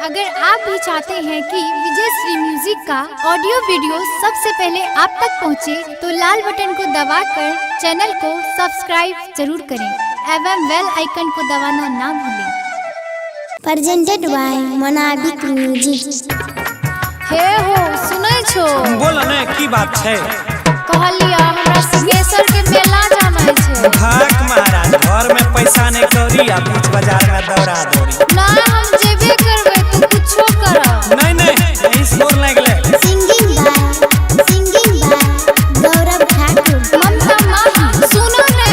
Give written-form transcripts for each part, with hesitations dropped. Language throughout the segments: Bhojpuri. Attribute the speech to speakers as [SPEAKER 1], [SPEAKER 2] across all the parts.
[SPEAKER 1] अगर आप भी चाहते हैं कि विजय श्री म्यूजिक का ऑडियो वीडियो सबसे पहले आप तक पहुंचे, तो लाल बटन को दबाकर चैनल को सब्सक्राइब जरूर करें एवं बेल आइकन को दबाना ना भूलें।
[SPEAKER 2] Presented by Monabik music.
[SPEAKER 1] हे हो सुनै छो,
[SPEAKER 3] बोल ने की बात छै?
[SPEAKER 1] कहलिया हमरा सिंहेश्वर के मेला जाना छै।
[SPEAKER 3] भाग महाराज, घर में पैसा नहीं कौड़ी आ बीच बाजार में दौड़ा दौड़ी।
[SPEAKER 1] ना हम जेबे करबै, तू कुछो कर।
[SPEAKER 3] नहीं यही स्कोर लग ले।
[SPEAKER 2] सिंगिंग बाय गौरव ठाकुर।
[SPEAKER 1] ममता माही सुनो ने,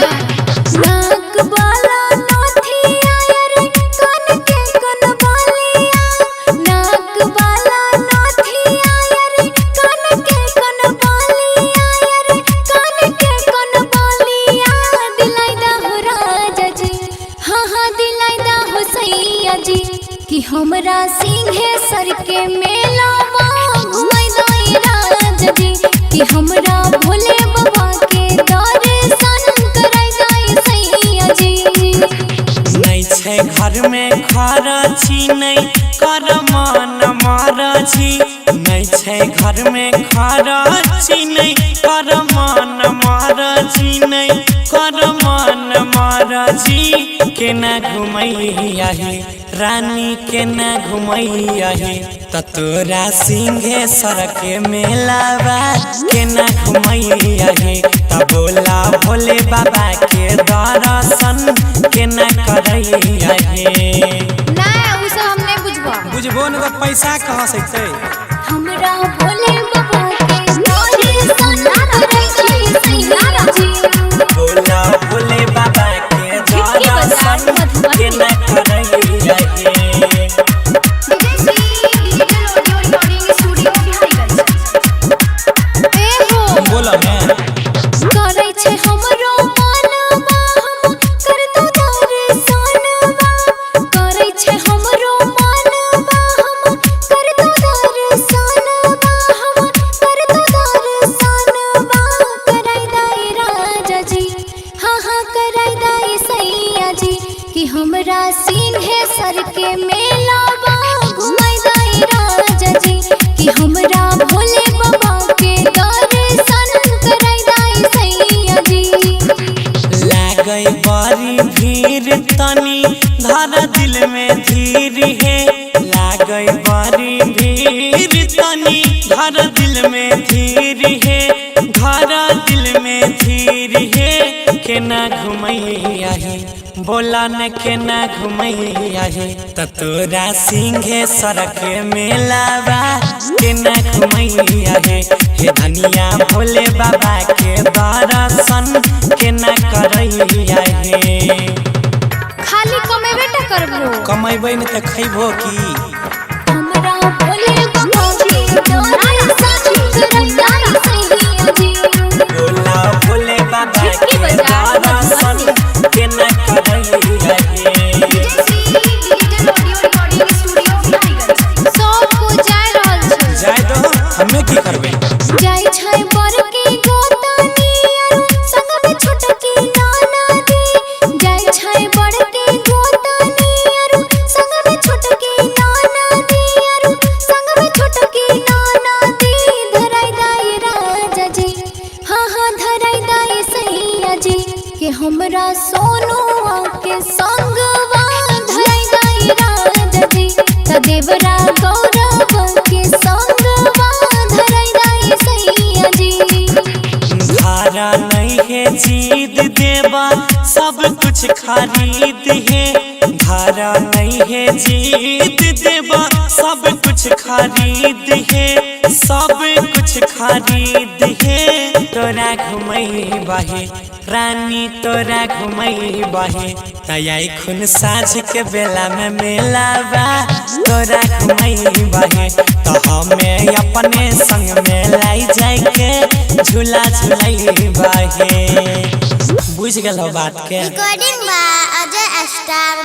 [SPEAKER 1] नाक वाला नथिया रे कान के कनबलिया, नाक वाला नथिया रे कान के कनबलिया रे कान के कनबलिया, दिलाई दा हो राजा जी, हाँ हाँ दिलाई दा हो सैया जी, कि हमरा सिंहेश्वर के मेला घुमाई दाई राजा जी, कि हमरा भोले बाबा के दर्शन कराई दाई सैया जी।
[SPEAKER 3] नहीं छै घर में खरची नहीं कर मन मारची, नहीं छै घर में खरची नहीं कर मन मारची, नहीं कर मन मारची। केना घुमैया है रानी, केना घुमैया है त तोरा सिंहेश्वर के मेलावा, केना घुमैया है त बोला भोले बाबा के दर्शन केना करैया है।
[SPEAKER 1] ना उ सब हम नहीं बुझबा,
[SPEAKER 3] बुझबो न त पैसा कहाँ से छै?
[SPEAKER 1] हमरा भोले बाबा के दर्शन कराई दाई सैया जी,
[SPEAKER 3] बोला भोले बाबा के दर्शन केना करैया है। बोला ने
[SPEAKER 1] करे छे हमरो मनवा, हम कर दो दर्शनवा, करे छे हमरो मनवा, हम कर दो दर्शनवा, हम कर दो दर्शनवा, कराई दाई राजा जी, हाँ हाँ कराई दाई सैया जी, कि हमरा सिंहेश्वर के मेलावा घुमाई दाई राजा जी, कि हमरा भोले बाबा के दर्शन कराई दाई सैया जी।
[SPEAKER 3] लागई बड़ी भीड़ तनी धर दिल में धीर है, लागई बड़ी भीड़ तनी धर दिल में धीर है, धर दिल में धीर है। केना घुमैया है बोला न केना घुमैया है त तोरा सिंहेश्वर के मेलावा, केना घुमैया है हे धनिया भोले बाबा के दर्शन केना करैया है।
[SPEAKER 1] खाली कमेबे त करबो,
[SPEAKER 3] कमेबै न त खैबो की?
[SPEAKER 1] हमरा भोले बाबा के दर्शन कराई दाई सैया जी,
[SPEAKER 3] बोला भोले बाबा के दर्शन केना करैया है।
[SPEAKER 1] सब को जाय रहल छै,
[SPEAKER 3] जाय दो हमे की करबै?
[SPEAKER 1] जाय छै बड़की गोतनी संग में छोटकी नानादी, जाय छै बड़की गोतनी संग में छोटकी नानादी, संग में छोटकी नानादी, धराई दाई राजा जी, हाँ हाँ धराई दाई सैया जी, कि हमरा सोनुआ के संगवा धराई दाई राजा जी, त देवरा गौरव के संगवा धराई दाई सैया जी।
[SPEAKER 3] धारा नहीं है जीत देवा सब कुछ खरीद है, धारा नहीं है जीत देवा सब कुछ खरीद है, सब कुछ खरीद है। तोरा घुमैबा है रानी, तोरा घुमैबा है तयाई खून साँझ के बेला में मेलावा, तोरा घुमैबा है तो हमें अपने संग में लाई जाए के झूला झूलैबा है। बुझ गेल बात के?
[SPEAKER 2] Recording by Ajay star